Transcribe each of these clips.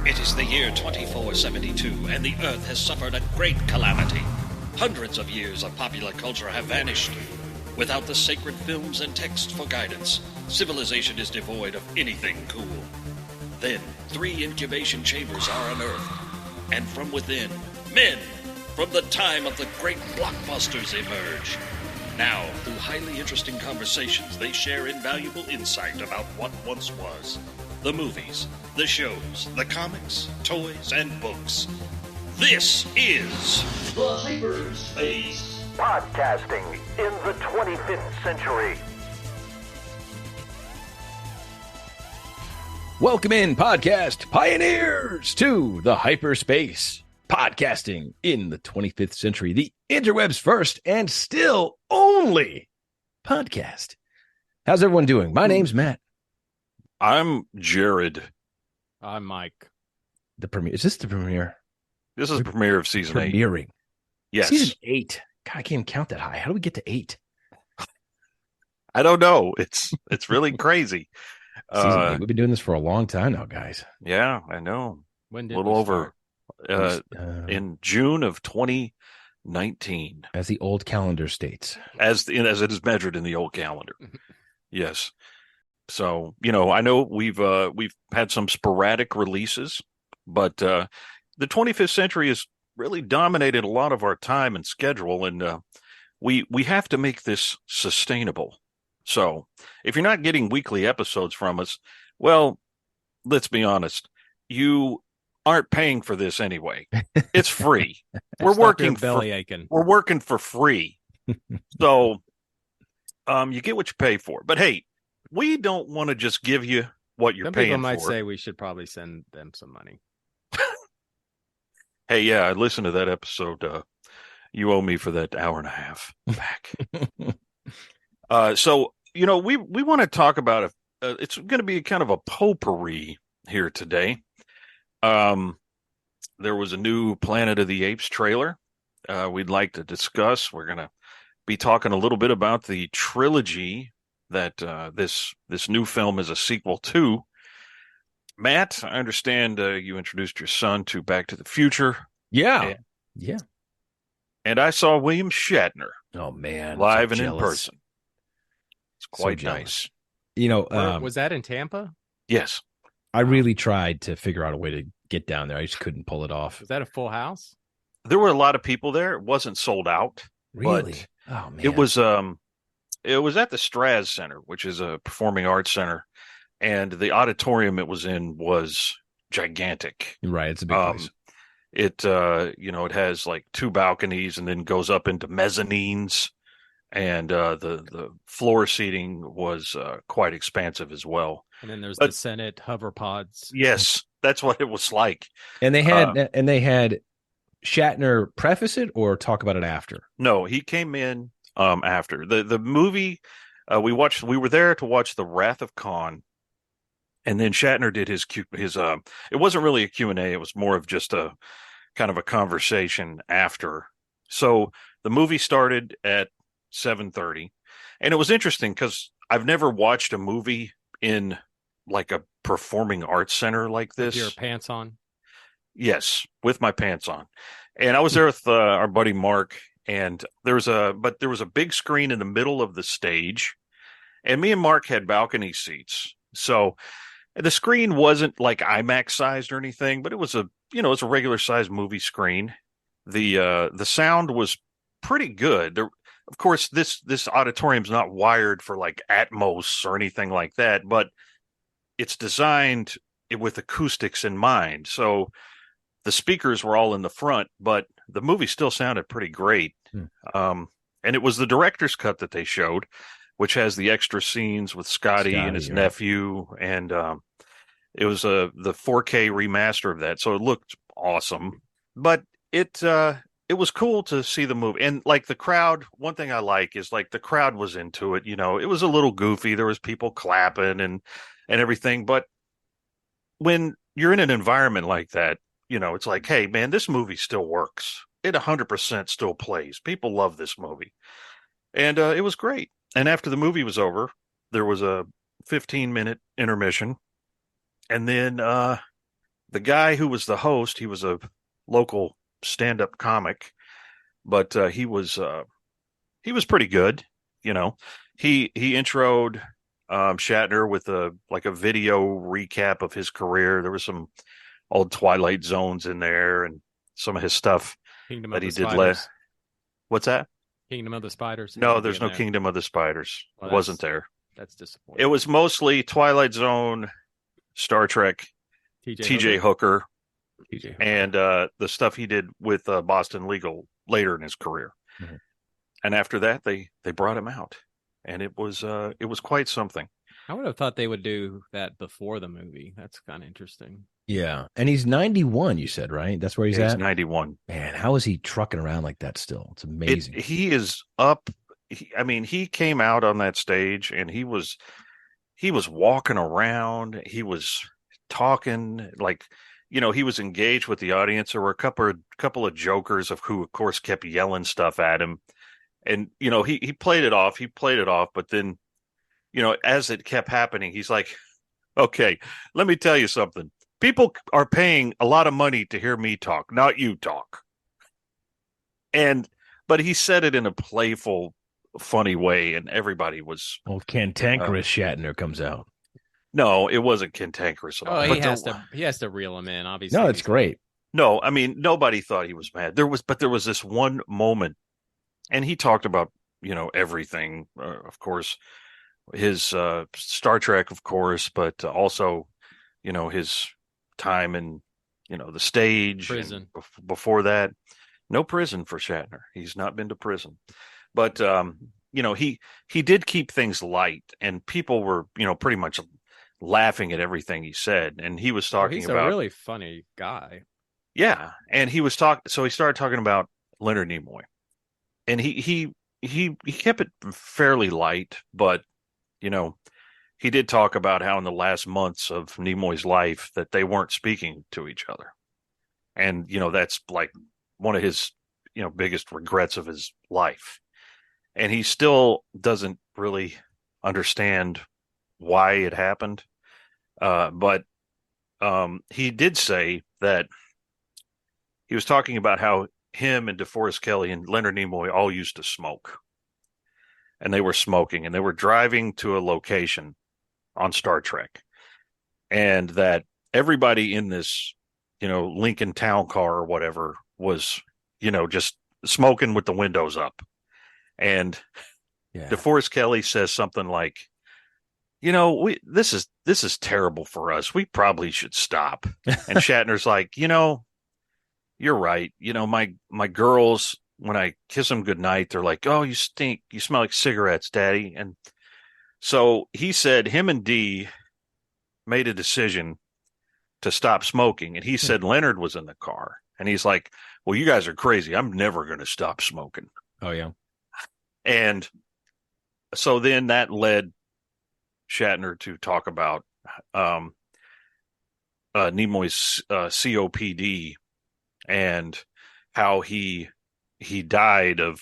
It is the year 2472, and the Earth has suffered a great calamity. Hundreds of years of popular culture have vanished. Without the sacred films and text for guidance, civilization is devoid of anything cool. Then, 3 incubation chambers are unearthed, and from within, men from the time of the great blockbusters emerge. Now, through highly interesting conversations, they share invaluable insight about what once was. The movies, the shows, the comics, toys, and books. This is the Hyperspace. Podcasting in the 25th century. Welcome in, podcast pioneers, to the Hyperspace. Podcasting in the 25th century, the interweb's first and still only podcast. How's everyone doing? My name's Matt. I'm Jared. I'm Mike. The premiere. Is this the premiere? This is the premiere of season 8. Premiering. Yes. Season 8. God, I can't even count that high. How do we get to 8? I don't know. It's really crazy. Season 8. We've been doing this for a long time now, guys. Yeah, I know. When did a little over in June of 2019, as the old calendar states, as it is measured in the old calendar. Yes. So, I know we've had some sporadic releases, but the 25th century has really dominated a lot of our time and schedule, and we have to make this sustainable. So, if you're not getting weekly episodes from us, well, let's be honest, you aren't paying for this anyway. It's free. We're working for free. So, you get what you pay for. But hey, we don't want to just give you what you're paying for. Some people might say we should probably send them some money. Hey, yeah, I listened to that episode. You owe me for that hour and a half back. So, we want to talk about it's going to be kind of a potpourri here today. There was a new Planet of the Apes trailer we'd like to discuss. We're going to be talking a little bit about the trilogy that this new film is a sequel to. Matt, I understand you introduced your son to Back to the Future. Yeah. And I saw William Shatner. Oh, man. Live so and in jealous. person. It's quite So nice. Was that in Tampa? Yes. I really tried to figure out a way to get down there. I just couldn't pull it off. Was that a full house? There were a lot of people there. It wasn't sold out. Really? But Oh, man. it was at the Straz Center, which is a performing arts center, and the auditorium it was in was gigantic. Right, it's a big place. It it has like 2 balconies and then goes up into mezzanines, and the floor seating was quite expansive as well. And then there's the Senate hover pods. Yes, that's what it was like. And they had Shatner preface it or talk about it after? No, he came in after the movie. We were there to watch The Wrath of Khan, and then Shatner did his it wasn't really a Q&A, it was more of just a kind of a conversation after. So the movie started at 7:30, and it was interesting because I've never watched a movie in like a performing arts center like this. With your pants on? Yes, with my pants on. And I was there with our buddy Mark, and there was a big screen in the middle of the stage, and me and Mark had balcony seats. So the screen wasn't like IMAX sized or anything, but it was it's a regular sized movie screen. The sound was pretty good. Of course, this auditorium's not wired for like Atmos or anything like that, but it's designed with acoustics in mind. So the speakers were all in the front, but the movie still sounded pretty great. And it was the director's cut that they showed, which has the extra scenes with Scotty and his nephew. And it was the 4K remaster of that. So it looked awesome. But it was cool to see the movie. And like the crowd, one thing I like is like the crowd was into it. It was a little goofy. There was people clapping and everything. But when you're in an environment like that, it's like, hey, man, this movie still works. It 100% still plays. People love this movie. And it was great. And after the movie was over, there was a 15-minute intermission. And then the guy who was the host, he was a local stand-up comic, but he was pretty good. You know, he introed Shatner with a video recap of his career. There was some old Twilight Zones in there and some of his stuff Kingdom that of he the did. Spiders. What's that? Kingdom of the Spiders. No, there's no Kingdom of the Spiders. Well, it wasn't there. That's disappointing. It was mostly Twilight Zone, Star Trek, T.J. Hooker, and the stuff he did with Boston Legal later in his career. Mm-hmm. And after that, they brought him out, and it was quite something. I would have thought they would do that before the movie. That's kind of interesting. Yeah, and he's 91. You said, right? That's where he's at. He's 91. Man, how is he trucking around like that still? It's amazing. He is up. He came out on that stage, and he was walking around. He was talking he was engaged with the audience. There were a couple of jokers who, of course, kept yelling stuff at him, and he played it off. But then, as it kept happening, he's like, "Okay, let me tell you something. People are paying a lot of money to hear me talk, not you talk." But he said it in a playful, funny way, and everybody was. Well, cantankerous Shatner comes out. No, it wasn't cantankerous at all. He has to reel him in, obviously. No, it's great. No, I mean, nobody thought he was mad. There was this one moment, and he talked about, everything, of course, his Star Trek, of course, but also, his time in, the stage. Prison. Before that, no prison for Shatner. He's not been to prison. But, he did keep things light, and people were, pretty much laughing at everything he said. And he was talking about. He's a really funny guy. Yeah. And he was so he started talking about Leonard Nimoy. And he kept it fairly light, but, he did talk about how in the last months of Nimoy's life that they weren't speaking to each other. And, that's like one of his, biggest regrets of his life. And he still doesn't really understand why it happened. But he did say that he was talking about how him and DeForest Kelley and Leonard Nimoy all used to smoke. And they were smoking, and they were driving to a location on Star Trek. And that everybody in this, Lincoln Town car or whatever was, just smoking with the windows up. And DeForest Kelley says something like, this is terrible for us. We probably should stop. And Shatner's like, you're right. My girls, when I kiss them goodnight, they're like, "Oh, you stink. You smell like cigarettes, Daddy." And so he said him and Dee made a decision to stop smoking. And he said Leonard was in the car. And he's like, "Well, you guys are crazy. I'm never going to stop smoking." Oh, yeah. And so then that led Shatner to talk about Nimoy's COPD and how he died of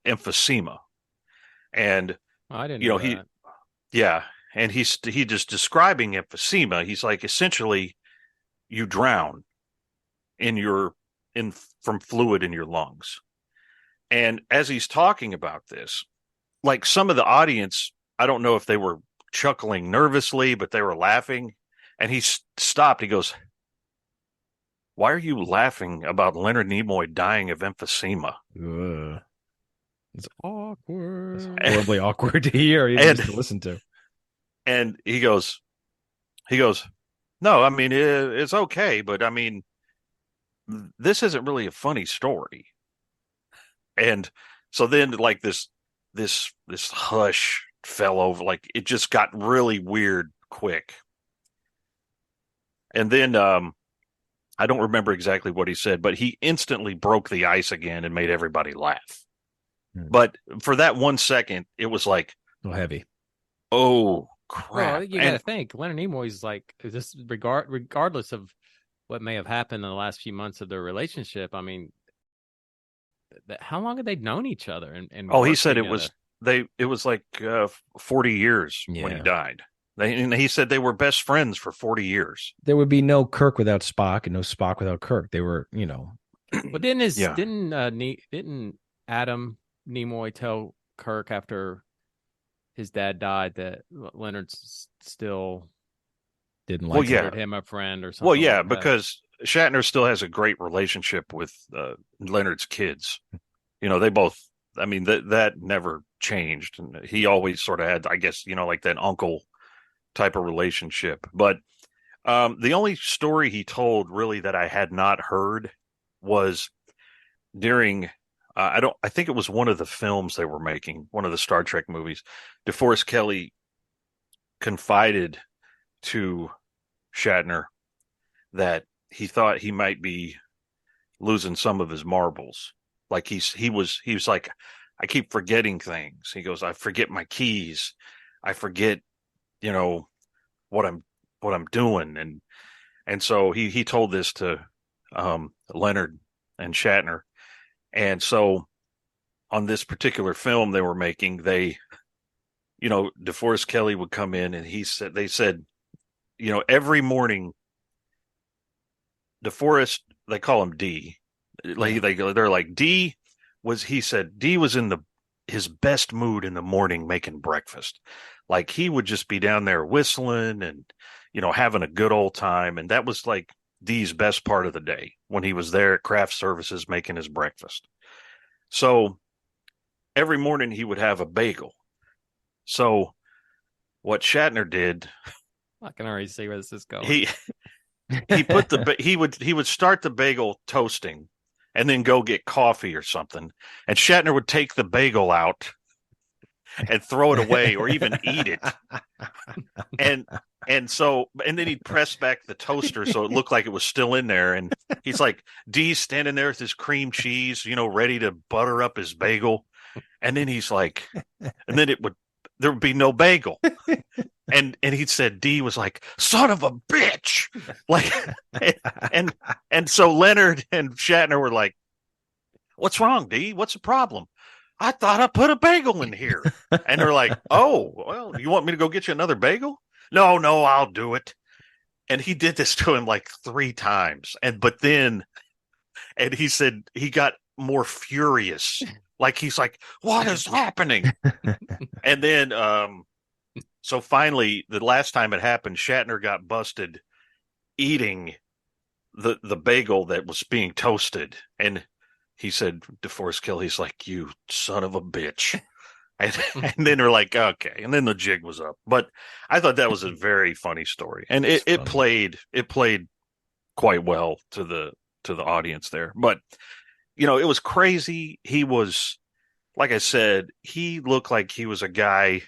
emphysema. And I didn't know that. And he just describing emphysema. He's like, essentially, you drown from fluid in your lungs. And as he's talking about this, like some of the audience, I don't know if they were chuckling nervously, but they were laughing. And he stopped. He goes, "Why are you laughing about Leonard Nimoy dying of emphysema?" It's awkward. It's horribly awkward to hear, even to listen to. And he goes, "No, I mean, it's okay, but I mean, this isn't really a funny story." And so then, like this hush fell over, like it just got really weird quick. And then I don't remember exactly what he said, but he instantly broke the ice again and made everybody laugh. But for that 1 second, it was like, heavy. Oh crap! Well, you got to think Leonard Nimoy's like, just regardless of what may have happened in the last few months of their relationship. I mean, how long had they known each other? And he said together? It was like 40 years when he died. He said they were best friends for 40 years. There would be no Kirk without Spock and no Spock without Kirk. They were, But didn't Yeah. didn't Adam Nimoy tell Kirk after his dad died that Leonard still didn't Well, like yeah. considered him a friend or something? Well, yeah, like that? because Shatner still has a great relationship with Leonard's kids. They both, I mean, that never changed. And he always sort of had, I guess, like that uncle type of relationship. But the only story he told really that I had not heard was during, I think it was one of the films they were making, one of the Star Trek movies. DeForest Kelley confided to Shatner that he thought he might be losing some of his marbles. Like he was like, I keep forgetting things. He goes, I forget my keys. I forget, what I'm doing. And so he told this to Leonard and Shatner. And so on this particular film they were making, DeForest Kelley would come in and they said, every morning, DeForest, they call him D. They're like, D was in his best mood in the morning making breakfast. Like he would just be down there whistling and, having a good old time. And that was like D's best part of the day when he was there at craft services making his breakfast. So every morning he would have a bagel. So what Shatner did, I can already see where this is going. he would start the bagel toasting and then go get coffee or something. And Shatner would take the bagel out and throw it away or even eat it. And then he'd press back the toaster so it looked like it was still in there. And he's like, D's standing there with his cream cheese, ready to butter up his bagel. And then he's like, and then there would be no bagel. And he said D was like, son of a bitch. Like, and so Leonard and Shatner were like, what's wrong, D? What's the problem? I thought I put a bagel in here. And they're like, oh, well, you want me to go get you another bagel? No, I'll do it. And he did this to him like 3 times. And he said he got more furious. Like, he's like, what is happening? And then, so finally, the last time it happened, Shatner got busted eating the bagel that was being toasted. And he said, DeForest Kelley's like, you son of a bitch. And then they're like, okay. And then the jig was up. But I thought that was a very funny story. And it played quite well to the audience there. But, it was crazy. He was, like I said, he looked like he was a guy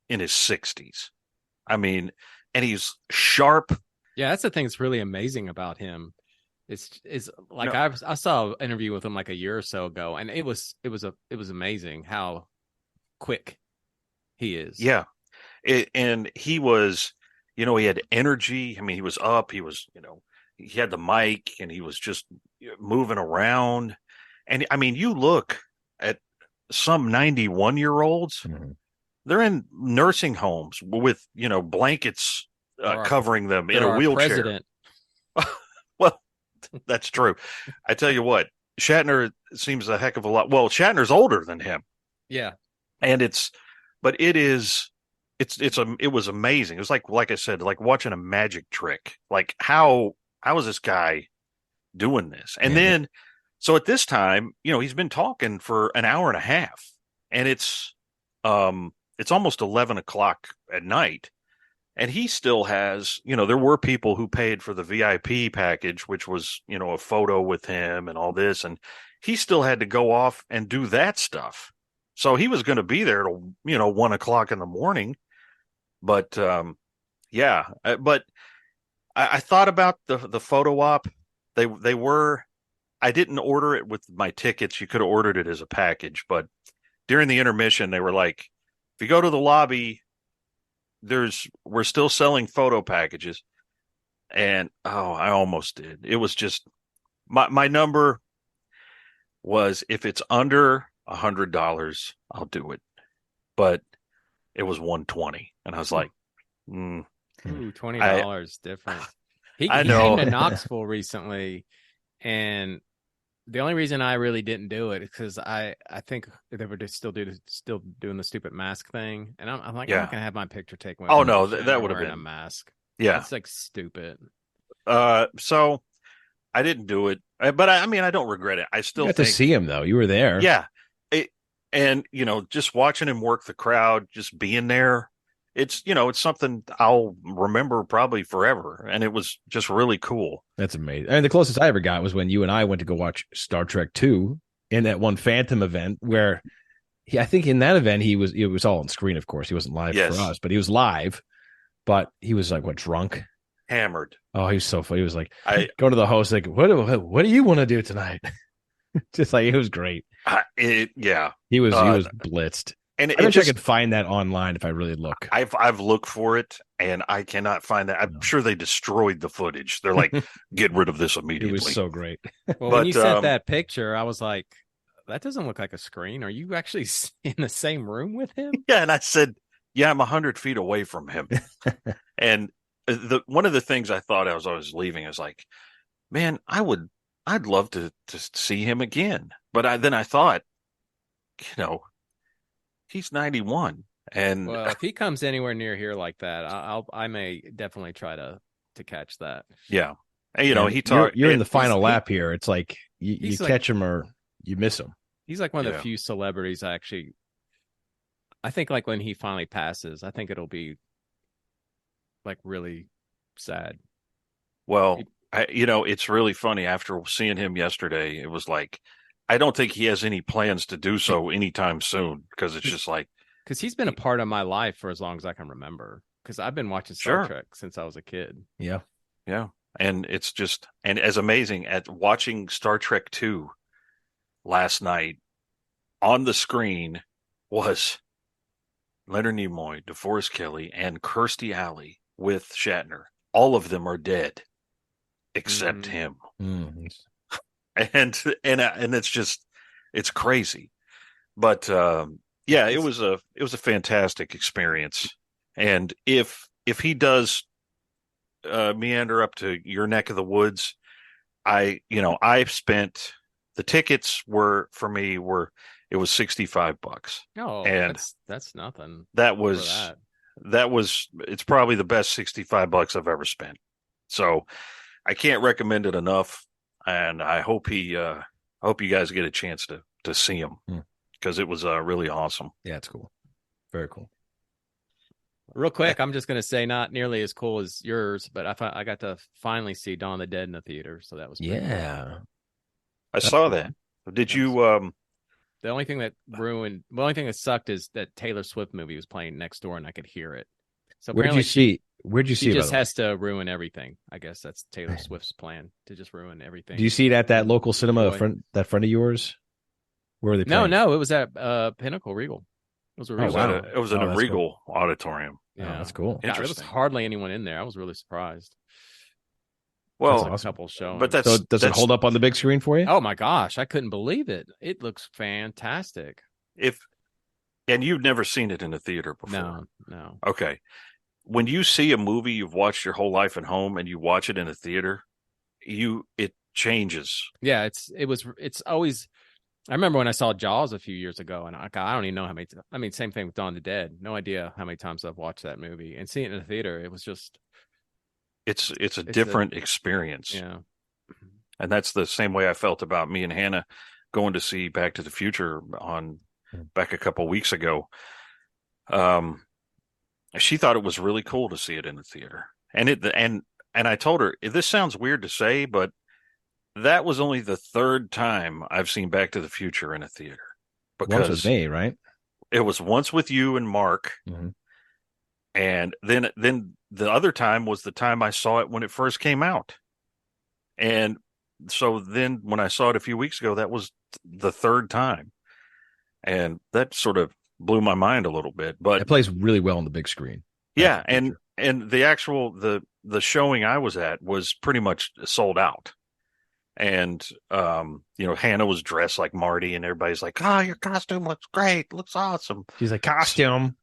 in his 60s. I mean, and he's sharp. Yeah, that's the thing that's really amazing about him. It's like I saw an interview with him like a year or so ago, and it was amazing how quick he is. Yeah, and he was, he had energy. I mean, he was up. He was, he had the mic, and he was just moving around. And I mean, you look at some 91-year-olds. Mm-hmm. They're in nursing homes with, blankets covering them in a wheelchair. President. Well, that's true. I tell you what, Shatner seems a heck of a lot. Well, Shatner's older than him. Yeah. And it was amazing. It was like I said, like watching a magic trick. Like how is this guy doing this? And then, so at this time, he's been talking for an hour and a half, and it's almost 11 o'clock at night, and he still has, there were people who paid for the VIP package, which was, a photo with him and all this, and he still had to go off and do that stuff. So he was going to be there till, 1 o'clock in the morning. But, but I thought about the photo op. They were, I didn't order it with my tickets. You could have ordered it as a package, but during the intermission, they were like, if you go to the lobby, we're still selling photo packages. And I almost did. It was just my number was, if it's under $100, I'll do it. But it was $120, and I was like, Mm, Ooh, $20 different. He I came know. to Knoxville recently, and the only reason I really didn't do it is because I think they were just still doing the stupid mask thing, and I'm like, I'm Yeah. not gonna have my picture taken with Oh, William no, Shatner that would have wearing a been. mask. Yeah. It's like stupid. So I didn't do it, but I mean, I don't regret it. I You still got to think, see him though. You were there. yeah. And, just watching him work the crowd, just being there, it's something I'll remember probably forever. And it was just really cool. That's amazing. And the closest I ever got was when you and I went to go watch Star Trek 2 in that one Phantom event where I think in that event it was all on screen, of course. He wasn't live Yes. for us, but he was live. But he was like, what, drunk? Hammered. Oh, he was so funny. He was like, I- going to the host, like, what do you want to do tonight? Just like, it was great. Yeah. He was blitzed. And I wish I could find that online if I really look. I've looked for it and I cannot find that. I'm sure they destroyed the footage. They're like, get rid of this It immediately. was so great. Well, when you sent that picture, I was like, that doesn't look like a screen. Are you actually in the same room with him? Yeah, and I said, yeah, I'm 100 feet away from him. And one of the things I thought as I was leaving is like, man, I'd love to see him again. But then I thought, he's 91, and Well, if he comes anywhere near here like that, I may definitely try to catch that. yeah, and, he talked. You're in the final lap here. It's like you like, catch him or you miss him. He's like one of the few celebrities I think like when he finally passes, I think it'll be like really sad. Well, it's really funny. After seeing him yesterday, it was like, I don't think he has any plans to do so anytime soon, because it's just like, because he's been a part of my life for as long as I can remember. Because I've been watching Star Trek since I was a kid. Yeah, and it's just as amazing at watching Star Trek 2 last night on the screen was Leonard Nimoy, DeForest Kelley, and Kirstie Alley with Shatner. All of them are dead except him. Mm-hmm. And it's just, it's crazy. But it was a fantastic experience. And if he does meander up to your neck of the woods, I spent, the tickets were it was $65. Oh, and that's nothing. That was it's probably the best $65 I've ever spent. So I can't recommend it enough. And I hope you guys get a chance to see him, because it was really awesome. Yeah, it's cool. Very cool. Real quick, I'm just going to say not nearly as cool as yours, but I got to finally see Dawn of the Dead in the theater, so that was pretty cool. I saw that. Did you? The only thing that sucked is that Taylor Swift movie was playing next door, and I could hear it. So Where'd you see? She just has to ruin everything. I guess that's Taylor Swift's plan, to just ruin everything. Do you see it at that local cinema friend of yours? Where were they playing? No, it was at Pinnacle Regal. It was a Regal. It was in a Regal auditorium. Yeah, that's cool. Yeah, there was hardly anyone in there. I was really surprised. Well, a couple showings. But does it hold up on the big screen for you? Oh my gosh, I couldn't believe it. It looks fantastic. And you've never seen it in a theater before? No. Okay. When you see a movie you've watched your whole life at home and you watch it in a theater, it changes. Yeah, it's always. I remember when I saw Jaws a few years ago, and I don't even know how many. I mean, same thing with Dawn of the Dead. No idea how many times I've watched that movie, and seeing it in a theater, it was just. It's a different experience. Yeah. And that's the same way I felt about me and Hannah going to see Back to the Future back a couple weeks ago. She thought it was really cool to see it in the theater. And I told her, this sounds weird to say, but that was only the third time I've seen Back to the Future in a theater. Because once with me, right? It was once with you and Mark. Mm-hmm. And then the other time was the time I saw it when it first came out. And so then when I saw it a few weeks ago, that was the third time. And that sort of blew my mind a little bit. But it plays really well on the big screen. Yeah, and the actual the showing I was at was pretty much sold out. And Hannah was dressed like Marty, and everybody's like, "Oh, your costume looks great, looks awesome." She's like, "Costume?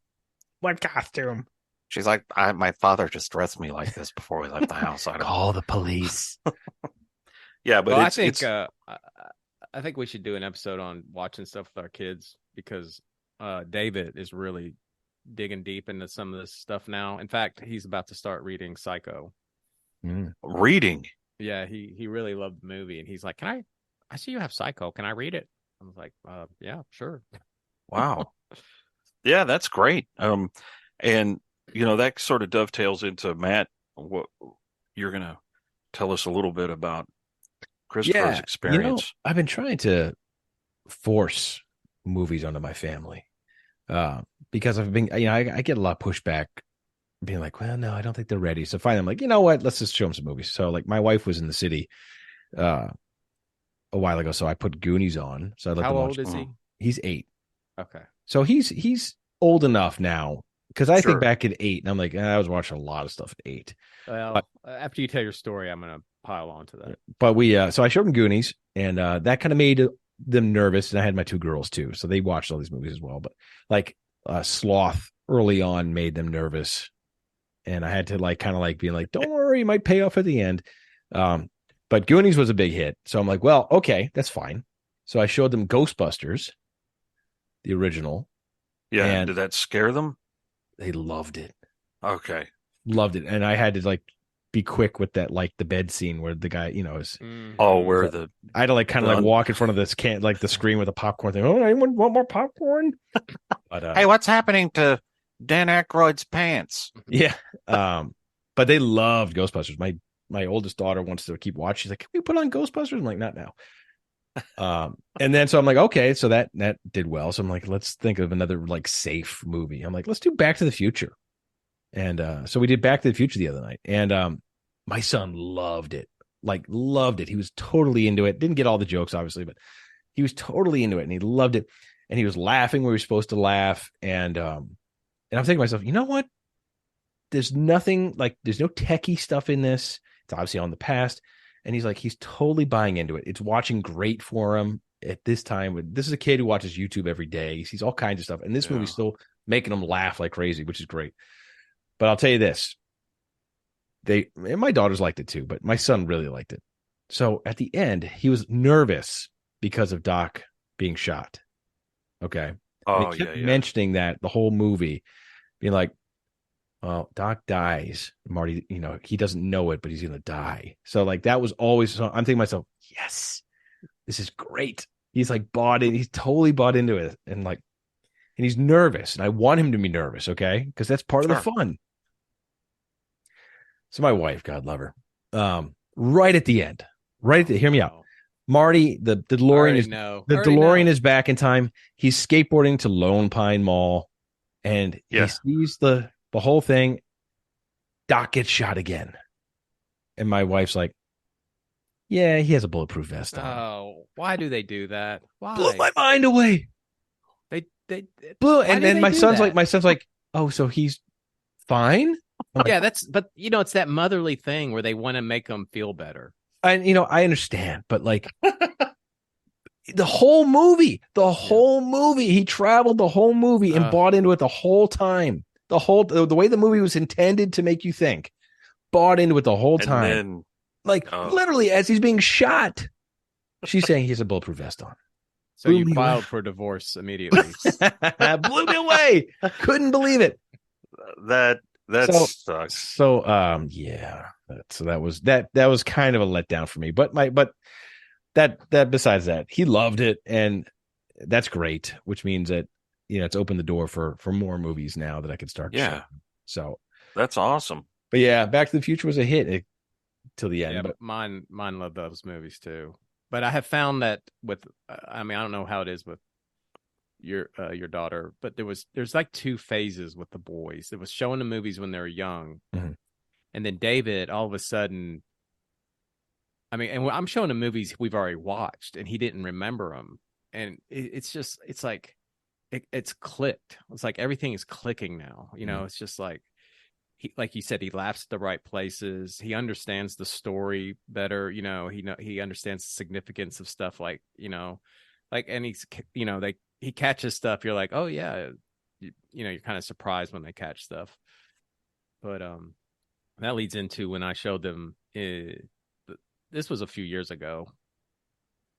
What costume?" She's like, my father just dressed me like this before we left the house. I don't Call the police. Yeah, but Well, it's I think we should do an episode on watching stuff with our kids because David is really digging deep into some of this stuff now. In fact, he's about to start reading Psycho. reading. Yeah, he really loved the movie, and he's like, "Can I see you have Psycho? Can I read it?" I was like, "Yeah, sure." Wow. Yeah, that's great. And that sort of dovetails into Matt. What you're gonna tell us a little bit about Christopher's experience. I've been trying to force movies onto my family because I've been, I get a lot of pushback being like, well, no, I don't think they're ready. So finally I'm like, you know what? Let's just show them some movies. So like my wife was in the city a while ago. So I put Goonies on. So I let How them watch. old is he? He's 8. Okay. So he's old enough now because I Sure. think back at 8 and I'm like, I was watching a lot of stuff at 8. Well, after you tell your story, I'm gonna pile on to that. But so I showed them Goonies, and that kind of made them nervous. And I had my 2 girls too, so they watched all these movies as well. But like Sloth early on made them nervous, and I had to kind of being like, "Don't worry, it might pay off at the end." But Goonies was a big hit, so I'm like, "Well, okay, that's fine." So I showed them Ghostbusters, the original. Yeah, and did that scare them? They loved it. Okay. Loved it, and I had to be quick with that, the bed scene where the guy, is. Where I had to kind of walk in front of this the screen with a popcorn thing. Oh, anyone want more popcorn? But, hey, what's happening to Dan Aykroyd's pants? Yeah. But they loved Ghostbusters. My oldest daughter wants to keep watching. She's like, can we put on Ghostbusters? I'm like, not now. And then so I'm like, okay, so that did well. So I'm like, let's think of another safe movie. I'm like, let's do Back to the Future. And so we did Back to the Future the other night. And my son loved it. Loved it. He was totally into it. Didn't get all the jokes, obviously, but he was totally into it and he loved it. And he was laughing where he was supposed to laugh. And I'm thinking to myself, you know what? There's nothing there's no techie stuff in this. It's obviously on the past. And he's totally buying into it. It's watching great for him at this time. This is a kid who watches YouTube every day. He sees all kinds of stuff. And this movie's still making him laugh like crazy, which is great. But I'll tell you this. And my daughters liked it too, but my son really liked it. So at the end, he was nervous because of Doc being shot. Okay. Oh, and he kept mentioning that the whole movie, being like, well, Doc dies. Marty, he doesn't know it, but he's going to die. So that was always, I'm thinking to myself, yes, this is great. He's bought in. He's totally bought into it. And he's nervous. And I want him to be nervous. Okay. Because that's part of the fun. So my wife, God love her, right at the end, hear me out. Marty, the DeLorean is back in time. He's skateboarding to Lone Pine Mall, and he sees the whole thing. Doc gets shot again, and my wife's like, "Yeah, he has a bulletproof vest on." Oh, why do they do that? Why? Blew my mind away. They blew, and then my son's like, "Oh, so he's fine." Yeah, but it's that motherly thing where they want to make them feel better. And I understand, but the whole movie, he traveled the whole movie and bought into it the whole time. The way the movie was intended to make you think, bought into it the whole time. Literally as he's being shot, she's saying he has a bulletproof vest on. So you filed for divorce immediately. Blew me away. Couldn't believe it. That sucks. So yeah. So that was kind of a letdown for me. But that besides that, he loved it, and that's great, which means that it's opened the door for more movies now that I could start. Yeah. So that's awesome. But yeah, Back to the Future was a hit till the end. Yeah, but mine love those movies too. But I have found that with I don't know how it is with your daughter, but there's 2 phases with the boys. It was showing the movies when they were young, and then David all of a sudden, and I'm showing the movies we've already watched, and he didn't remember them, and it's clicked. It's like everything is clicking now. It's just he, like you said, he laughs at the right places. He understands the story better. He understands the significance of stuff and he's he catches stuff. You're like, oh yeah, you're kind of surprised when they catch stuff. But that leads into when I showed them. This was a few years ago,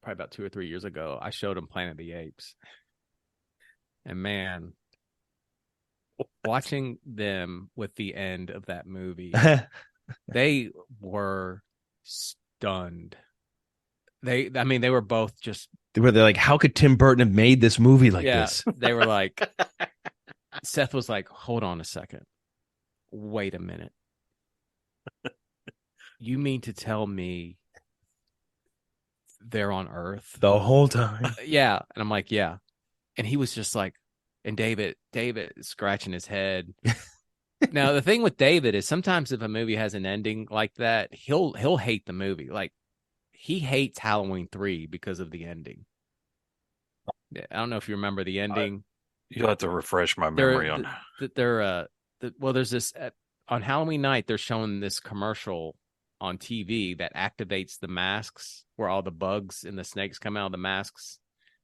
probably about 2 or 3 years ago. I showed them Planet of the Apes, and man, watching them with the end of that movie, they were stunned. They were both just. They're like, how could Tim Burton have made this movie like this? They were like, Seth was like, hold on a second. Wait a minute. You mean to tell me they're on Earth The whole time? Yeah. And I'm like, yeah. And he was just like, and David is scratching his head. Now, the thing with David is sometimes if a movie has an ending like that, he'll hate the movie. Like, he hates Halloween 3 because of the ending. I don't know if you remember the ending. You'll have to refresh my memory on. There's this on Halloween night. They're showing this commercial on TV that activates the masks, where all the bugs and the snakes come out of the masks.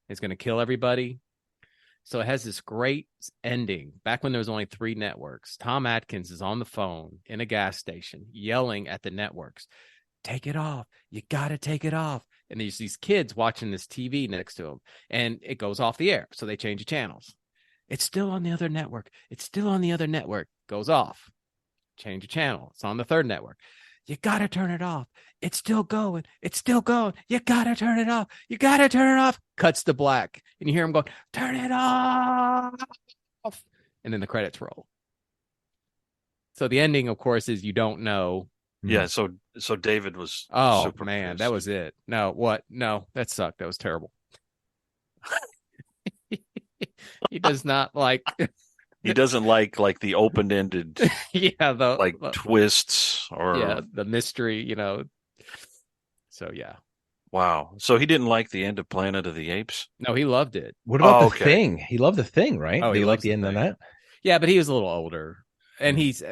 It's going to kill everybody. So it has this great ending. Back when there was only 3 networks, Tom Atkins is on the phone in a gas station yelling at the networks, "Take it off. You got to take it off." And there's these kids watching this TV next to him, and it goes off the air. So they change the channels. It's still on the other network. It's still on the other network. Goes off. Change the channel. It's on the 3rd network. You got to turn it off. It's still going. It's still going. You got to turn it off. You got to turn it off. Cuts to black. And you hear him going, "Turn it off." And then the credits roll. So the ending, of course, is you don't know. Yeah, so David was super man, pissed. That was it. No, what? No, that sucked. That was terrible. He does not like he doesn't like the open-ended twists or the mystery, So yeah. Wow. So he didn't like the end of Planet of the Apes? No, he loved it. What about The Thing? He loved The Thing, right? Oh, he liked the end of that? Yeah, but he was a little older. And these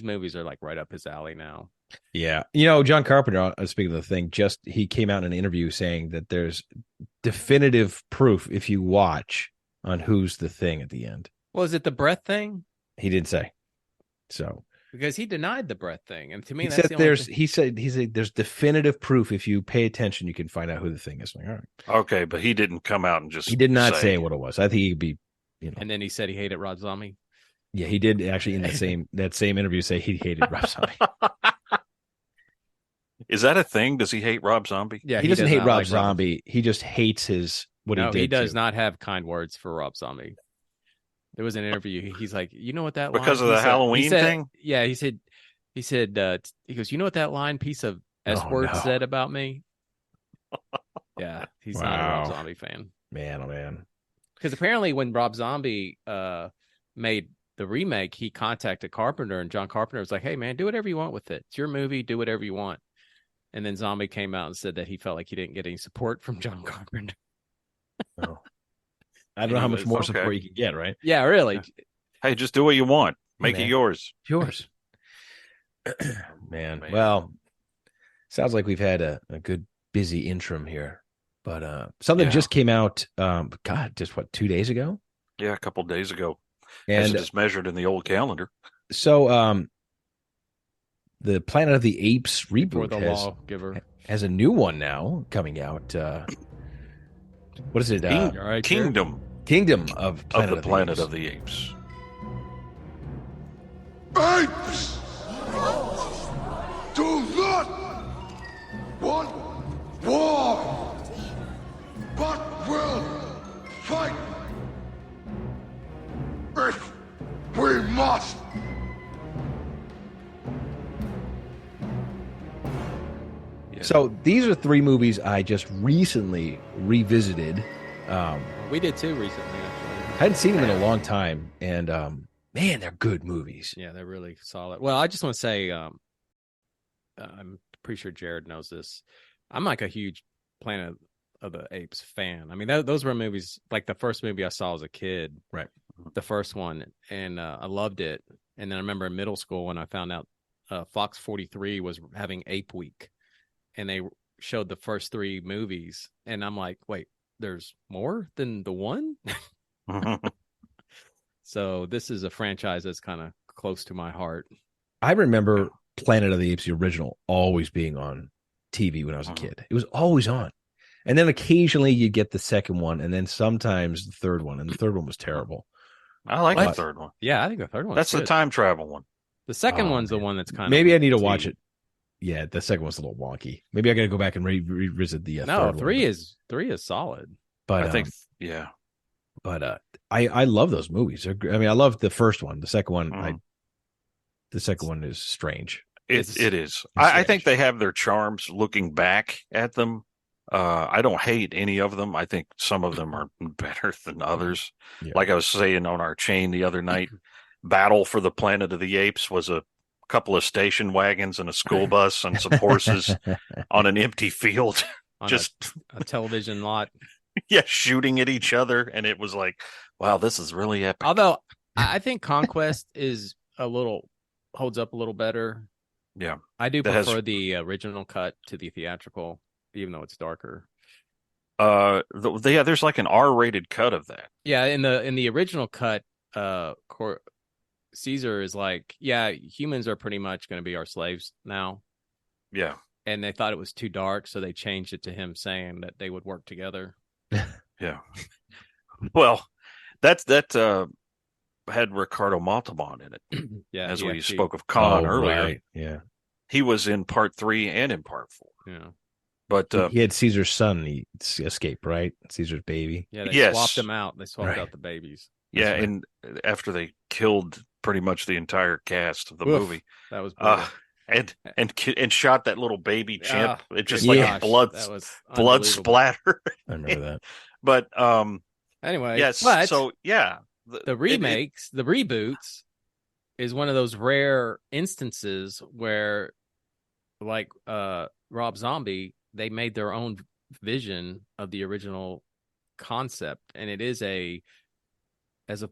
movies are like right up his alley now. Yeah. John Carpenter, speaking of The Thing, he came out in an interview saying that there's definitive proof if you watch on who's the thing at the end. Well, is it the breath thing? He didn't say. So because he denied the breath thing. And to me, he said there's definitive proof if you pay attention, you can find out who the thing is. Like, all right. Okay, but he didn't come out and just he did not say what it was. I think he'd be, And then he said he hated Rob Zombie. Yeah, he did actually in that same interview say he hated Rob Zombie. Is that a thing? Does he hate Rob Zombie? Yeah, he doesn't hate Rob Zombie. He just hates he did. He does not have kind words for Rob Zombie. There was an interview. He's like, you know what that because line? Of the Halloween thing? Yeah, he said, he goes, you know what that line piece of S-word said about me? Yeah, he's not a Rob Zombie fan. Man, oh man. Because apparently when Rob Zombie made the remake, he contacted Carpenter, and John Carpenter was like, "Hey man, do whatever you want with it. It's your movie, do whatever you want." And then Zombie came out and said that he felt like he didn't get any support from John Carpenter. Oh. I don't know how much more support you can get, right? Yeah, really. Hey, just do what you want. Make it yours. Yours. Man. Well, sounds like we've had a good busy interim here. But something just came out, just 2 days ago? Yeah, a couple of days ago. And as it is measured in the old calendar. So the Planet of the Apes reboot has a new one now coming out. What is it? Kingdom of Planet of the Apes. Apes! Do not want war, but will fight if we must. So these are 3 movies I just recently revisited. We did too recently, actually. I hadn't seen them in a long time, and man, they're good movies. Yeah, they're really solid. Well, I just want to say, I'm pretty sure Jared knows this. I'm like a huge Planet of the Apes fan. I mean, those were movies, like the first movie I saw as a kid. Right. The first one, and I loved it. And then I remember in middle school when I found out Fox 43 was having Ape Week, and they showed the first 3 movies, and I'm like, wait, there's more than the one? So this is a franchise that's kind of close to my heart. I remember Planet of the Apes, the original, always being on TV when I was a kid. It was always on. And then occasionally you get the second one, and then sometimes the third one, and the third one was terrible. I like the third one. Yeah, I think the third one. That's the time travel one. The second one's the one that's kind of. Maybe I need to watch it. Yeah, the second one's a little wonky. Maybe I got to go back and revisit the third one. three is solid. But I think, yeah. But I love those movies. I mean, I love the first one. The second one, the second one is strange. It is. I think they have their charms looking back at them. I don't hate any of them. I think some of them are better than others. Yeah. Like I was saying on our chain the other night, Battle for the Planet of the Apes was a couple of station wagons and a school bus and some horses on an empty field. Just a television lot. Yeah, shooting at each other. And it was like, wow, this is really epic. Although I think Conquest holds up a little better. Yeah. I do prefer the original cut to the theatrical, even though it's darker. There's like an R-rated cut of that. Yeah, in the original cut, Caesar is like, yeah, humans are pretty much going to be our slaves now. Yeah. And they thought it was too dark, so they changed it to him saying that they would work together. Yeah. Well, that had Ricardo Montalban in it. Yeah. As we spoke of Khan earlier. Right. Yeah. He was in part 3 and in part 4. Yeah. But he had Caesar's son. He escaped, right? Caesar's baby. Yeah. They swapped them out. They swapped out the babies. Yeah. And after they killed pretty much the entire cast of the movie, that was and shot that little baby chimp. It just like blood splatter. I remember that. But anyway, yes. So yeah, the remakes, the reboots, is one of those rare instances where, like Rob Zombie, they made their own vision of the original concept, and it is as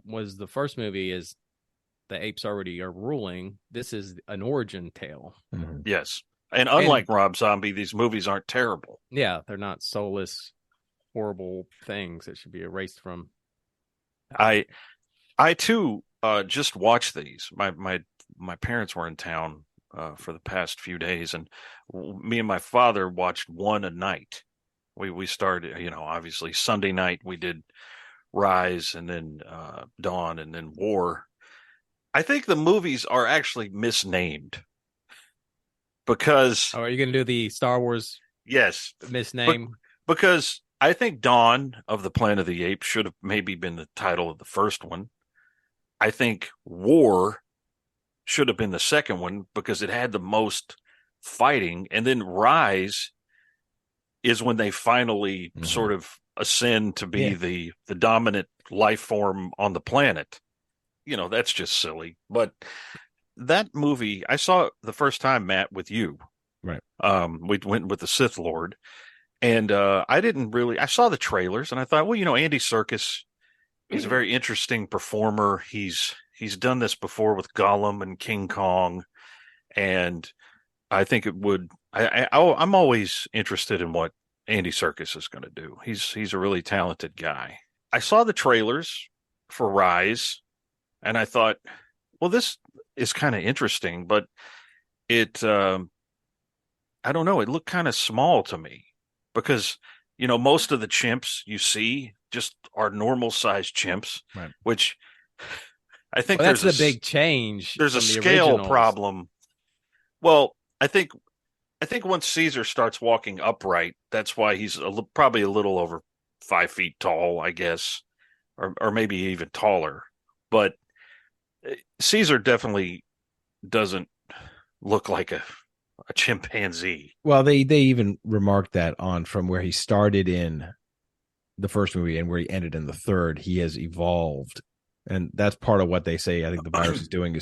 was the first movie is. The apes already are ruling. This is an origin tale. Mm-hmm. Yes. And unlike Rob Zombie, these movies aren't terrible. Yeah, they're not soulless, horrible things that should be erased from. I too just watched these. My parents were in town for the past few days, and me and my father watched one a night. We started, obviously Sunday night we did Rise, and then Dawn, and then War. I think the movies are actually misnamed because... Oh, are you going to do the Star Wars misname? Because I think Dawn of the Planet of the Apes should have maybe been the title of the first one. I think War should have been the second one because it had the most fighting. And then Rise is when they finally sort of ascend to be the dominant life form on the planet. That's just silly. But that movie, I saw it the first time, Matt, with you. Right. We went with the Sith Lord. And I saw the trailers and I thought, well, Andy Serkis, he's a very interesting performer. He's done this before with Gollum and King Kong. And I think it would, I'm always interested in what Andy Serkis is going to do. He's a really talented guy. I saw the trailers for Rise. And I thought, well, this is kind of interesting, but it, I don't know, it looked kind of small to me because, most of the chimps you see just are normal sized chimps, right. Which I think that's the big change. There's a scale problem. Well, I think once Caesar starts walking upright, that's why he's probably a little over 5 feet tall, I guess, or maybe even taller. But Caesar definitely doesn't look like a chimpanzee. Well, they even remarked that from where he started in the first movie and where he ended in the third, he has evolved. And that's part of what they say I think the virus is doing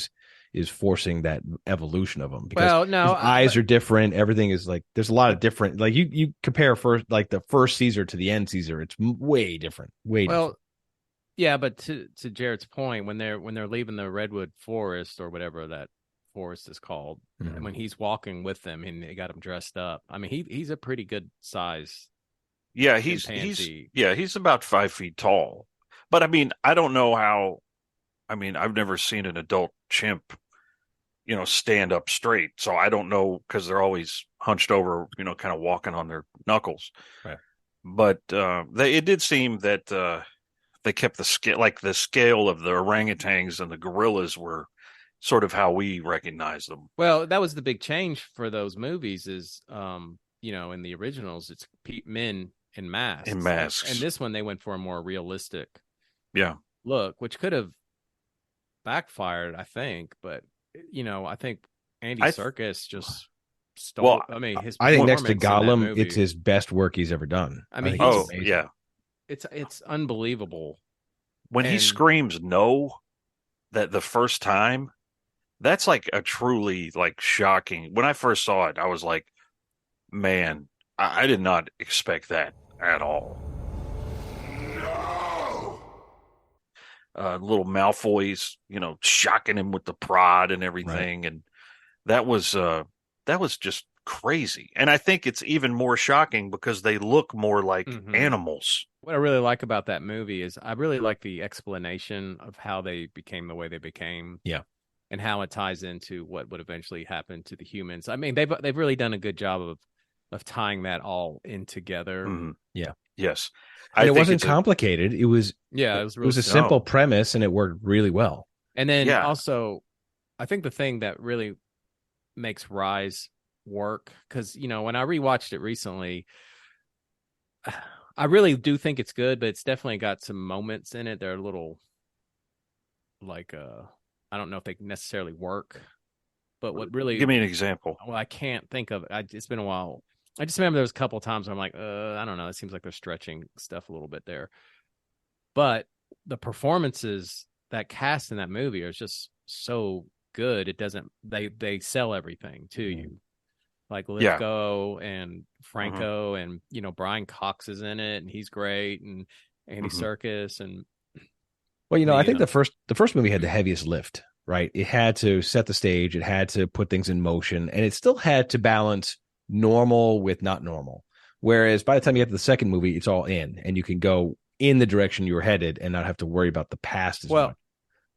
is forcing that evolution of him. Because his eyes are different. Everything is like, there's a lot of different, like you compare the first Caesar to the end Caesar, it's way different. Different. Yeah, but to Jared's point, when they're leaving the redwood forest or whatever that forest is called, and when he's walking with them and they got him dressed up, I mean he's a pretty good size. Yeah, he's about 5 feet tall. But I mean, I don't know how I mean, I've never seen an adult chimp, stand up straight. So I don't know, because they're always hunched over, kind of walking on their knuckles. Right. But it did seem that they kept the scale of the orangutans and the gorillas were sort of how we recognize them. Well, that was the big change for those movies is, in the originals, it's men in masks. And this one, they went for a more realistic look, which could have backfired, I think. But, I think Andy Serkis just stole. I think next to Gollum, it's his best work he's ever done. I mean, it's unbelievable. When he screams no, that the first time, that's like a truly like shocking. When I first saw it, I was like, man, I did not expect that at all. Little Malfoy's, shocking him with the prod and everything. Right. And that was just crazy. And I think it's even more shocking because they look more like animals. What I really like about that movie is I really like the explanation of how they became the way they became. Yeah. And how it ties into what would eventually happen to the humans. I mean, they've really done a good job of tying that all in together. Mm-hmm. Yeah. Yes. And it wasn't complicated. It was a simple premise, and it worked really well. And then also, I think the thing that really makes Rise work, because when I rewatched it recently, I really do think it's good, but it's definitely got some moments in it that are a little like I don't know if they necessarily work, but what really give me an example. Well, I can't think of it. It's been a while. I just remember there was a couple of times where I'm like, I don't know. It seems like they're stretching stuff a little bit there. But the performances that cast in that movie are just so good. It doesn't. They sell everything to you, like Lithgow and Franco, and Brian Cox is in it, and he's great, and Andy Serkis, and well, I think the first movie had the heaviest lift, right? It had to set the stage, it had to put things in motion, and it still had to balance normal with not normal. Whereas by the time you get to the second movie, it's all in, and you can go in the direction you were headed and not have to worry about the past as much.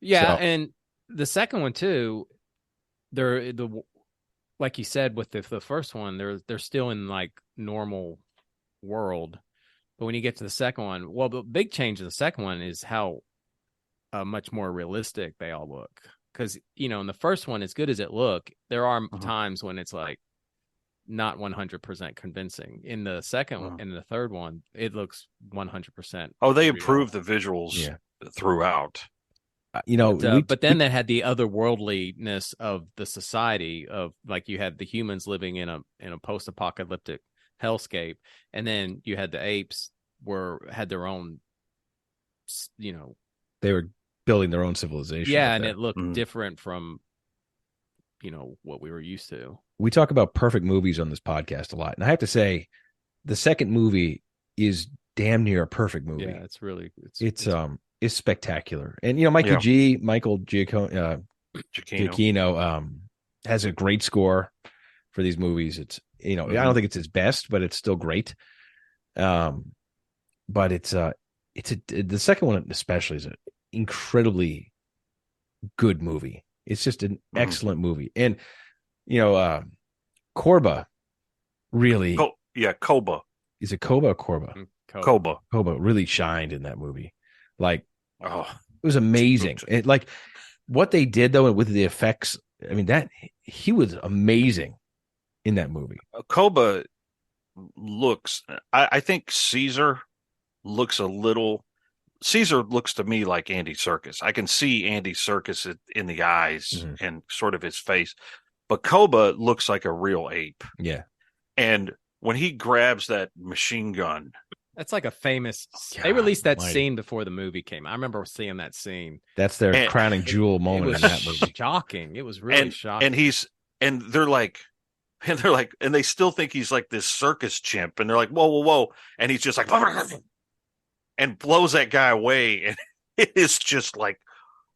Yeah, and the second one too, like you said with the first one, they're still in like normal world, but when you get to the second one, well, the big change in the second one is how much more realistic they all look. Because in the first one, as good as it look, there are times when it's like not 100% convincing. In the second one and the third one, it looks 100%. Oh, they improved the visuals throughout. But then they had the otherworldliness of the society of, like, you had the humans living in a post-apocalyptic hellscape, and then you had the apes had their own, they were building their own civilization. Yeah, and it looked different from what we were used to. We talk about perfect movies on this podcast a lot, and I have to say, the second movie is damn near a perfect movie. Yeah, it's really it's spectacular. And Michael Giacchino has a great score for these movies. It's I don't think it's his best, but it's still great. But the second one especially is an incredibly good movie. It's just an excellent movie. And Korba really Koba. Is it Koba or Korba? Koba really shined in that movie. Like, it was amazing. And like what they did though with the effects, I mean, that he was amazing in that movie. Koba looks, I think Caesar looks to me like Andy Serkis. I can see Andy Serkis in the eyes and sort of his face, but Koba looks like a real ape. Yeah. And when he grabs that machine gun, that's like a famous. They released that scene before the movie came. I remember seeing that scene. That's their crowning jewel moment in that movie. Shocking. It was really shocking. And they still think he's like this circus chimp, and they're like, whoa, and he's just like, and blows that guy away, and it is just like,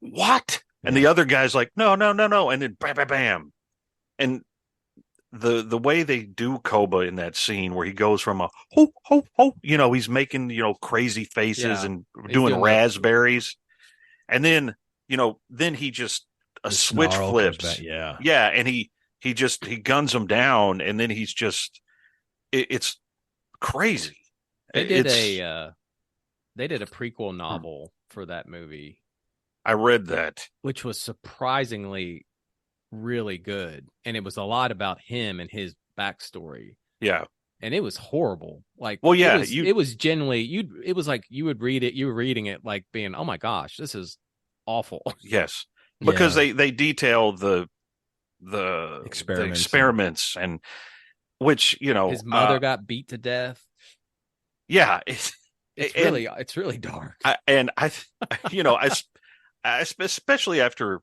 what? And the other guy's like, no, and then bam, bam, bam, and the way they do Koba in that scene where he goes from a ho ho ho, he's making crazy faces and doing raspberries, and then then he just a The switch snarl comes flips. back, yeah. Yeah, and he guns him down, and then he's just it's crazy. They did It's a prequel novel for that movie, I read that. which was surprisingly really good, and it was a lot about him and his backstory. Yeah. And it was horrible. Like, Well, yeah, it was genuinely it was like you would read it, you were reading it like being, oh my gosh, this is awful. Yes, because Yeah. they detail the experiments and which His mother got beat to death. yeah, It's really dark. I especially after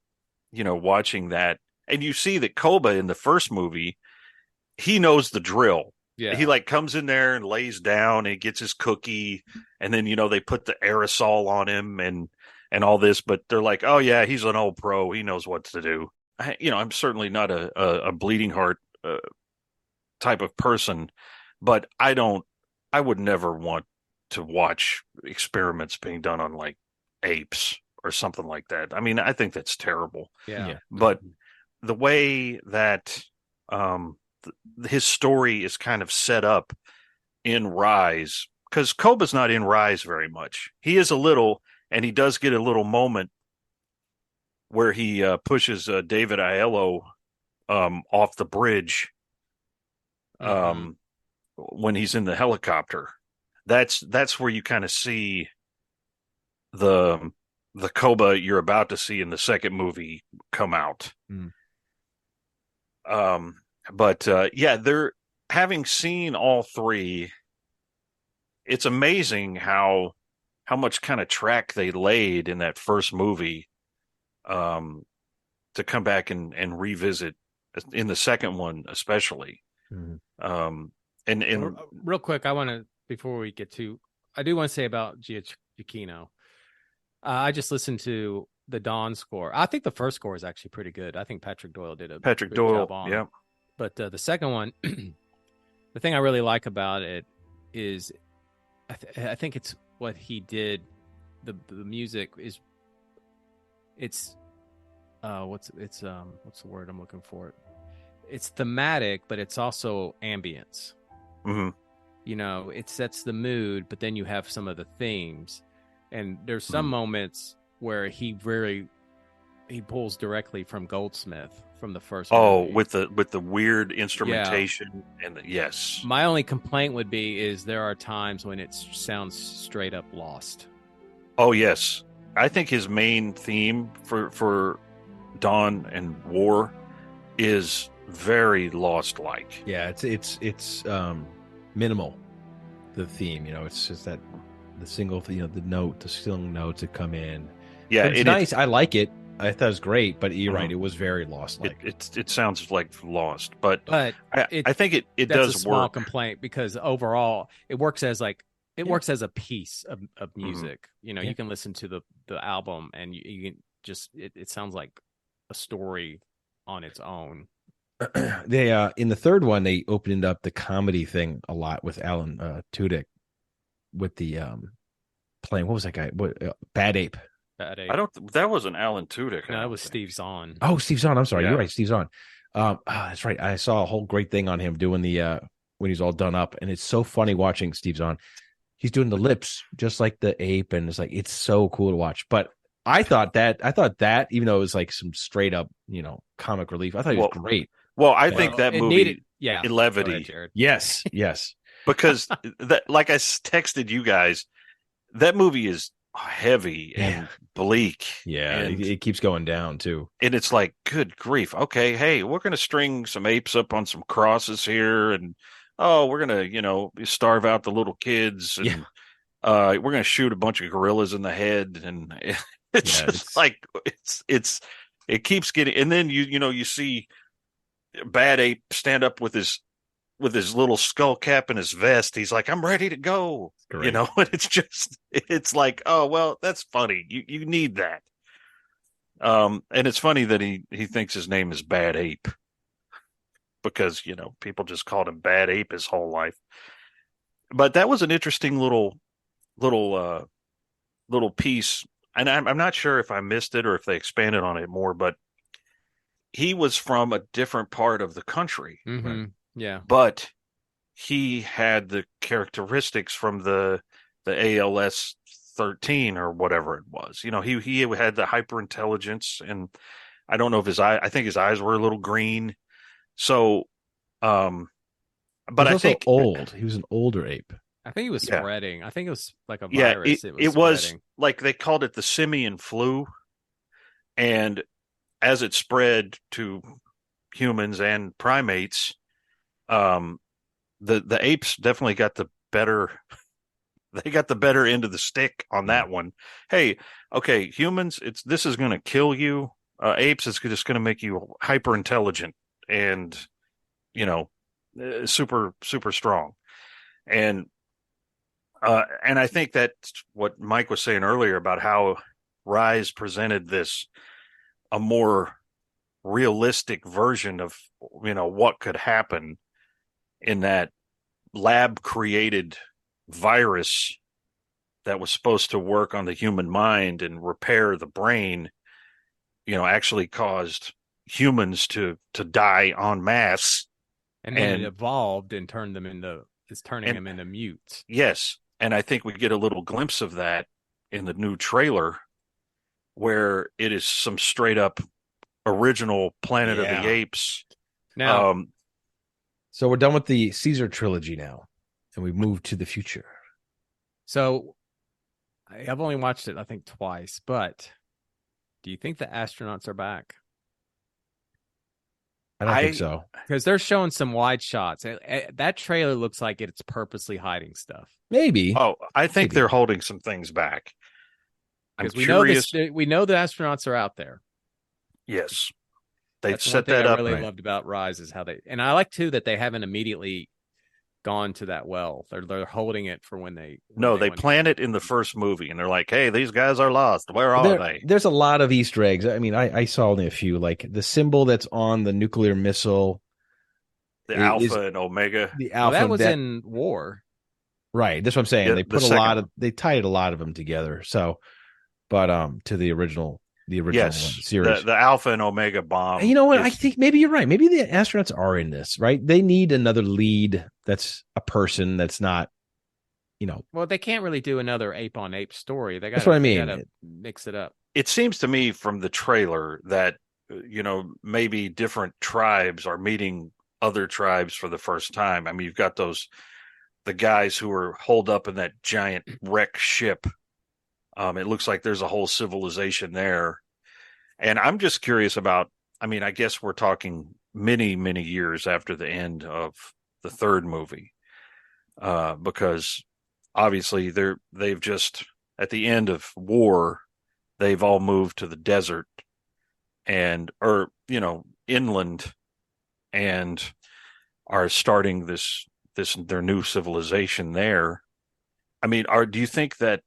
watching that, and you see that Koba in the first movie, he knows the drill. Yeah. He like comes in there and lays down and gets his cookie, and then they put the aerosol on him and all this, but they're like, oh yeah, he's an old pro, he knows what to do. I'm certainly not a bleeding heart type of person, but I would never want to watch experiments being done on like apes or something like that. I mean, I think that's terrible. Yeah. But the way that his story is kind of set up in Rise, because Koba's not in Rise very much. He is a little, and he does get a little moment where he pushes David Aiello off the bridge when he's in the helicopter. That's where you kind of see the Koba you're about to see in the second movie come out. But they're having seen all three. It's amazing how much kind of track they laid in that first movie to come back and revisit in the second one, especially. And real quick, I want to, before we get to, I do want to say about Giacchino. I just listened to the Dawn score. I think the first score is actually pretty good. I think Patrick Doyle did a good job on it. But the second one, the thing I really like about it is, I think it's what he did. The music is, it's what's the word I'm looking for? It's thematic, but it's also ambience. It sets the mood, but then you have some of the themes, and there's some moments where he pulls directly from Goldsmith from the first movie. with the weird instrumentation. And yes, my only complaint would be is there are times when it sounds straight up lost. Oh yes, I think his main theme for Dawn and War is very Lost like. Yeah, it's minimal, the theme, it's just that the single, the string notes that come in. Yeah, it's nice. I like it. I thought it was great, but you're right, it was very Lost like. It sounds like Lost, but I think it that's does a small work. complaint, because overall it works as works as a piece of music. You can listen to the album and you can just it sounds like a story on its own. They in the third one they opened up the comedy thing a lot with Alan Tudyk with the playing, what was that guy? Bad Ape. That wasn't Alan Tudyk. No, that was Steve Zahn. Oh, Steve Zahn. I'm sorry. Yeah. You're right. Steve Zahn. That's right. I saw a whole great thing on him doing the when he's all done up, and it's so funny watching Steve Zahn. He's doing the lips just like the ape, and it's so cool to watch. But I thought that even though it was like some straight up, comic relief, I thought it was great. Well, I think that movie needed levity. Yes. Because that, like I texted you guys, that movie is heavy and bleak. Yeah, it keeps going down too. And it's like, good grief. Okay, hey, we're going to string some apes up on some crosses here, and we're going to starve out the little kids, and we're going to shoot a bunch of gorillas in the head, and it keeps getting. And then you see Bad Ape stand up with his little skull cap and his vest. He's like, I'm ready to go. Great. And it's like, oh, well, that's funny. You need that. And it's funny that he thinks his name is Bad Ape because, people just called him Bad Ape his whole life. But that was an interesting little piece and I'm not sure if I missed it or if they expanded on it more, but he was from a different part of the country. Mm-hmm. Yeah. But he had the characteristics from the ALS 13 or whatever it was. He had the hyper intelligence, and I don't know if I think his eyes were a little green. So, but He's I also think old. He was an older ape. I think it was spreading. I think it was like a yeah, virus. it was spreading. like they called it the simian flu, and as it spread to humans and primates, the apes definitely got the better. They got the better end of the stick on that one. Hey, okay, humans, this is going to kill you. Apes, it's just going to make you hyper intelligent and super super strong. And I think that's what Mike was saying earlier about how Rise presented a more realistic version of what could happen in that lab created virus that was supposed to work on the human mind and repair the brain, actually caused humans to die en masse. And then it evolved and turned them into them into mutes. Yes. And I think we get a little glimpse of that in the new trailer, where it is some straight up original Planet of the Apes. Now, so we're done with the Caesar trilogy now, and we move to the future. So I've only watched it, I think, twice, but do you think the astronauts are back? I don't think so. Because they're showing some wide shots. That trailer looks like it's purposely hiding stuff. Maybe. Oh, I think they're holding some things back. Because we know the astronauts are out there. Yes. They've That's set one thing that I up. really loved about Rise is how and I like too that they haven't immediately gone to that well. They're holding it for when they. They plan it in the first movie, and they're like, "Hey, these guys are lost. Where are they?" There's a lot of Easter eggs. I mean, I saw only a few, like the symbol that's on the nuclear missile, the Alpha and Omega. The Alpha that was in War, right? That's what I'm saying. Yeah, they put they tied a lot of them together. So, but to the original series, the Alpha and Omega bomb. And you know what? I think maybe you're right. Maybe the astronauts are in this, right? They need another lead that's a person that's not, Well, they can't really do another ape on ape story. That's what I mean. They gotta mix it up. It seems to me from the trailer that maybe different tribes are meeting other tribes for the first time. I mean, you've got the guys who are holed up in that giant wreck ship. It looks like there's a whole civilization there. And I'm just curious about, I guess we're talking many, many years after the end of the third movie. Because obviously they've just, at the end of War, they've all moved to the desert or inland, and are starting this their new civilization there. Do you think that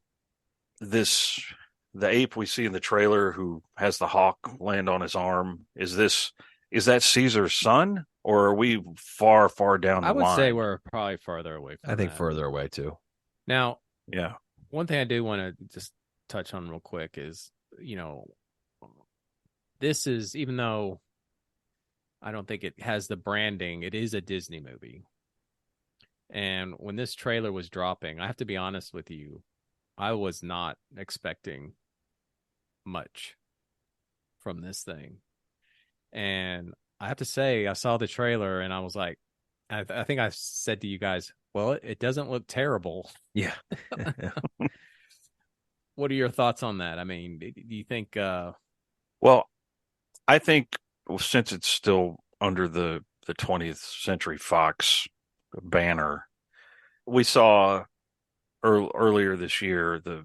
the ape we see in the trailer who has the hawk land on his arm, is that Caesar's son, or are we far, far down the line? I would say we're probably farther away from I think that. further away too. Now, yeah. One thing I do want to just touch on real quick is, this is, even though I don't think it has the branding, it is a Disney movie. And when this trailer was dropping, I have to be honest with you, I was not expecting much from this thing. And I have to say, I saw the trailer and I was like, I think I said to you guys, well, it doesn't look terrible. Yeah. What are your thoughts on that? Do you think... Well, I think since it's still under the 20th Century Fox banner, we saw earlier this year the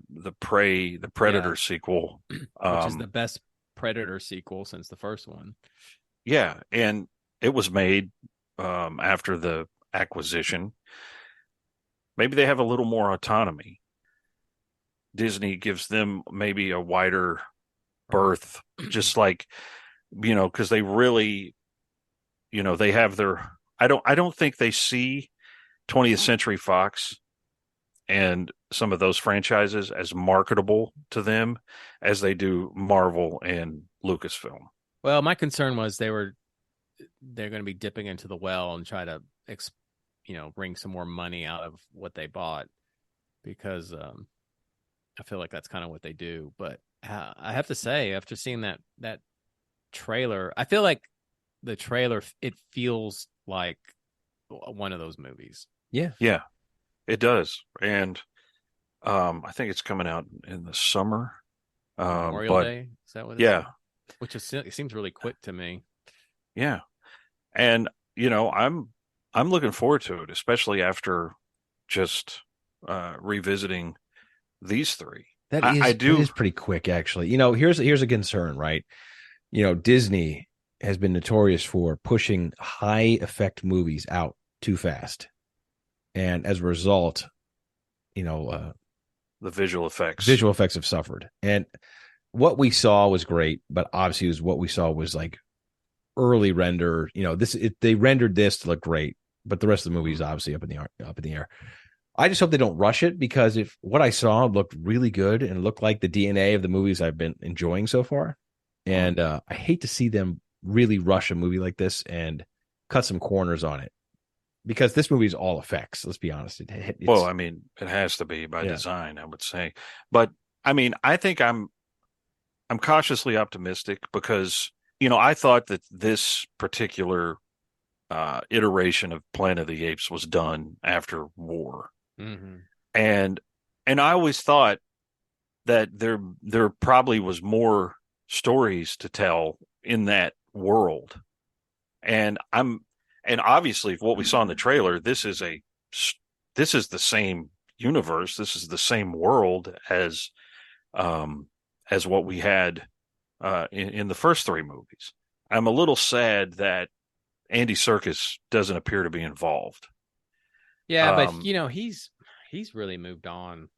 Predator sequel, which is the best Predator sequel since the first one. Yeah, and it was made after the acquisition. Maybe they have a little more autonomy. Disney gives them maybe a wider berth, just like, because they really, they have their. I don't think they see 20th Century Fox and some of those franchises as marketable to them as they do Marvel and Lucasfilm. Well, my concern was they're going to be dipping into the well and try to bring some more money out of what they bought, because I feel like that's kind of what they do. But I have to say, after seeing that trailer, I feel like the trailer, it feels like one of those movies. Yeah, it does. And I think it's coming out in the summer. Memorial Day, is that what it is? Yeah. Which it seems really quick to me. Yeah. And I'm looking forward to it, especially after just revisiting these three. That is pretty quick, actually. Here's a concern, right? Disney has been notorious for pushing high effect movies out too fast, and as a result, the visual effects have suffered. And what we saw was great, but obviously what we saw was like early render. They rendered this to look great, but the rest of the movie is obviously up in the air. I just hope they don't rush it, because if what I saw looked really good and looked like the DNA of the movies I've been enjoying so far, and I hate to see them really rush a movie like this and cut some corners on it, because this movie is all effects. Let's be honest. Well, I mean, it has to be by design, I would say. But I mean, I think I'm cautiously optimistic, because I thought that this particular iteration of Planet of the Apes was done after war. Mm-hmm. And I always thought that there probably was more stories to tell in that world. And obviously what we saw in the trailer, this is the same universe. This is the same world as what we had in the first three movies. I'm a little sad that Andy Serkis doesn't appear to be involved. Yeah, but he's really moved on,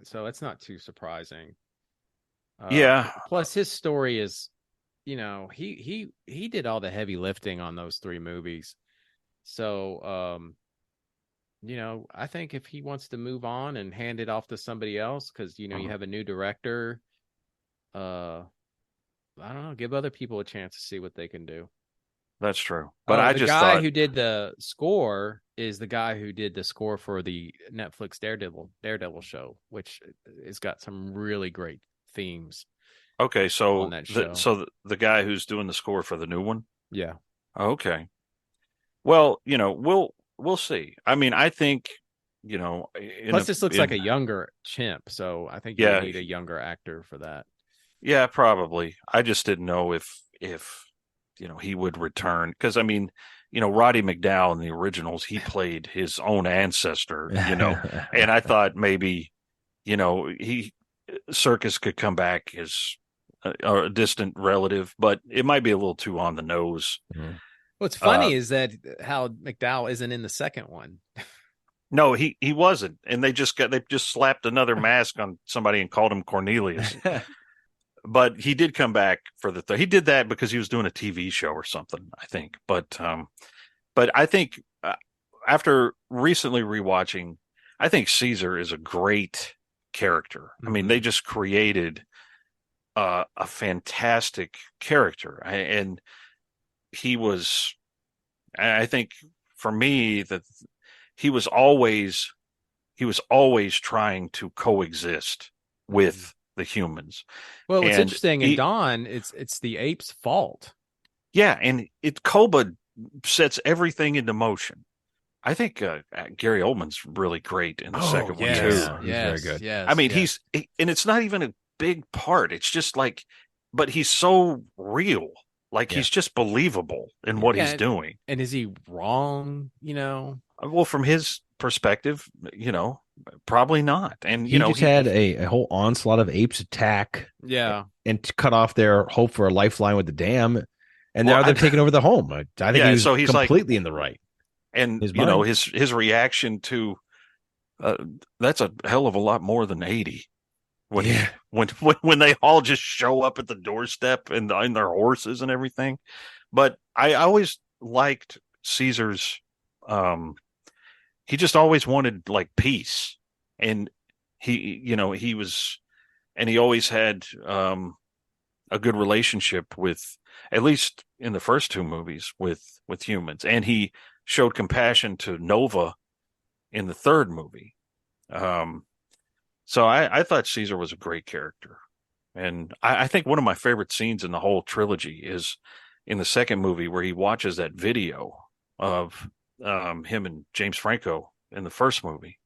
so it's not too surprising. Plus his story is, he did all the heavy lifting on those three movies. So, I think if he wants to move on and hand it off to somebody else, because you have a new director, I don't know, give other people a chance to see what they can do. That's true. But the guy who did the score is the guy who did the score for the Netflix Daredevil show, which has got some really great themes. Okay, so on that show. So the guy who's doing the score for the new one? Yeah. Okay. Well, we'll see. I mean, I think, plus this looks like a younger Chimp, so I think you need a younger actor for that. Yeah, probably. I just didn't know if he would return, because I mean, Roddy McDowall in the originals, he played his own ancestor, and I thought maybe, Serkis could come back as a distant relative, but it might be a little too on the nose. Mm-hmm. What's funny is that how McDowell isn't in the second one. No, he wasn't, and they just slapped another mask on somebody and called him Cornelius. But he did come back for the he did that because he was doing a TV show or something, I think. But I think after recently rewatching, I think Caesar is a great character. Mm-hmm. I mean, they just created a fantastic character, and he was. I think for me that he was always trying to coexist with the humans. Well, what's interesting in Dawn, it's the apes' fault. Yeah, and Koba sets everything into motion. I think Gary Oldman's really great in the second one too. He's very good. Yes, I mean, and it's not even a big part. It's just like, but he's so real. Like he's just believable in what he's doing. And is he wrong? Well, from his perspective, probably not. And he had a whole onslaught of apes attack, and to cut off their hope for a lifeline with the dam, and now they're taking over the home. I think he's completely in the right. And his reaction to that's a hell of a lot more than 80. When they all just show up at the doorstep and their horses and everything. But I always liked Caesar's. He just always wanted like peace, and he was, and he always had a good relationship with, at least in the first two movies, with humans, and he showed compassion to Nova in the third movie. So I thought Caesar was a great character. And I think one of my favorite scenes in the whole trilogy is in the second movie, where he watches that video of him and James Franco in the first movie.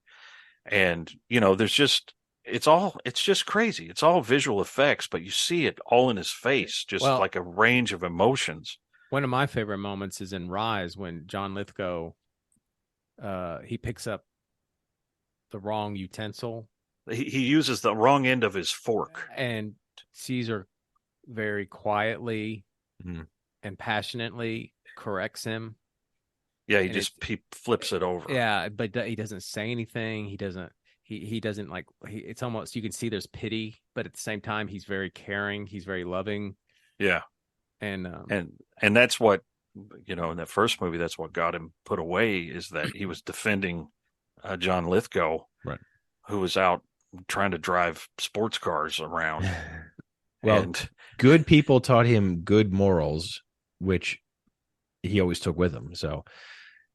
And, there's just, it's just crazy. It's all visual effects, but you see it all in his face, just like a range of emotions. One of my favorite moments is in Rise, when John Lithgow, he picks up the wrong utensil. He uses the wrong end of his fork. And Caesar very quietly and passionately corrects him. Yeah, he flips it over. Yeah, but he doesn't say anything. He doesn't it's almost, you can see there's pity, but at the same time, he's very caring. He's very loving. Yeah. And that's what, in that first movie, that's what got him put away, is that he was defending John Lithgow, right, who was out trying to drive sports cars around. Well, good people taught him good morals, which he always took with him. So,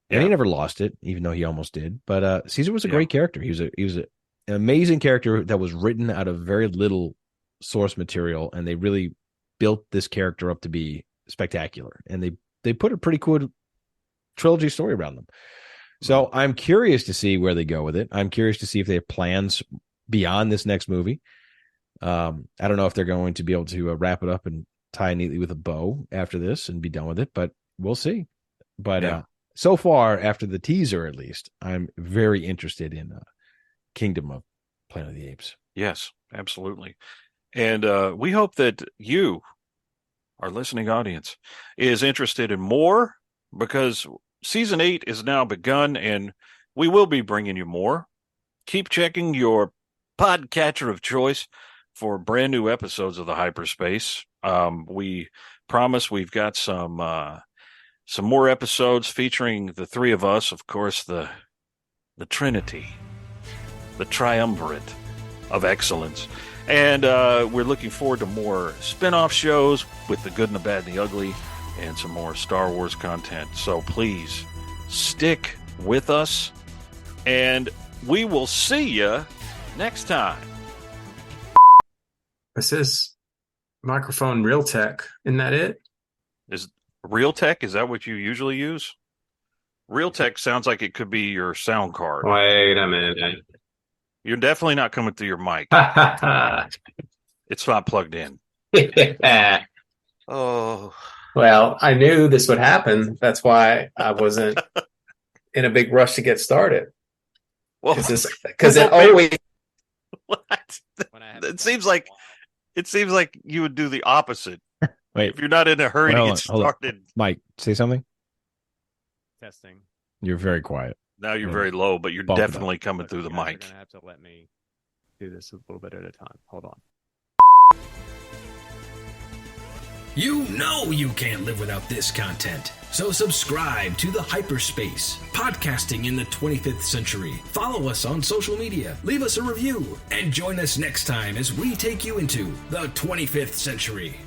and he never lost it, even though he almost did. But Caesar was a great character. He was an amazing character that was written out of very little source material, and they really built this character up to be spectacular. And they put a pretty cool trilogy story around them. So I'm curious to see where they go with it. I'm curious to see if they have plans beyond this next movie. I don't know if they're going to be able to wrap it up and tie neatly with a bow after this and be done with it, but we'll see. But so far, after the teaser at least, I'm very interested in Kingdom of Planet of the Apes. Yes, absolutely. And we hope that you, our listening audience, is interested in more, because Season 8 is now begun, and we will be bringing you more. Keep checking your podcatcher of choice for brand new episodes of the Hyperspace. We promise we've got some more episodes featuring the three of us, of course, the Trinity, the triumvirate of excellence. And we're looking forward to more spin-off shows with the good and the bad and the ugly, and some more Star Wars content. So please stick with us, and we will see you next time. It says microphone Realtek. Isn't that it? Is Realtek, is that what you usually use? Realtek sounds like it could be your sound card. Wait a minute. You're definitely not coming through your mic. It's not plugged in. Oh. Well, I knew this would happen. That's why I wasn't in a big rush to get started. Well, because it always. What? It seems like you would do the opposite. Wait, if you're not in a hurry to get started. Mike, say something. Testing. You're very quiet. Now you're very low, but you're definitely coming through the mic. You're gonna have to let me do this a little bit at a time. Hold on. You know you can't live without this content. So subscribe to the Hyperspace, podcasting in the 25th century. Follow us on social media, leave us a review, and join us next time as we take you into the 25th century.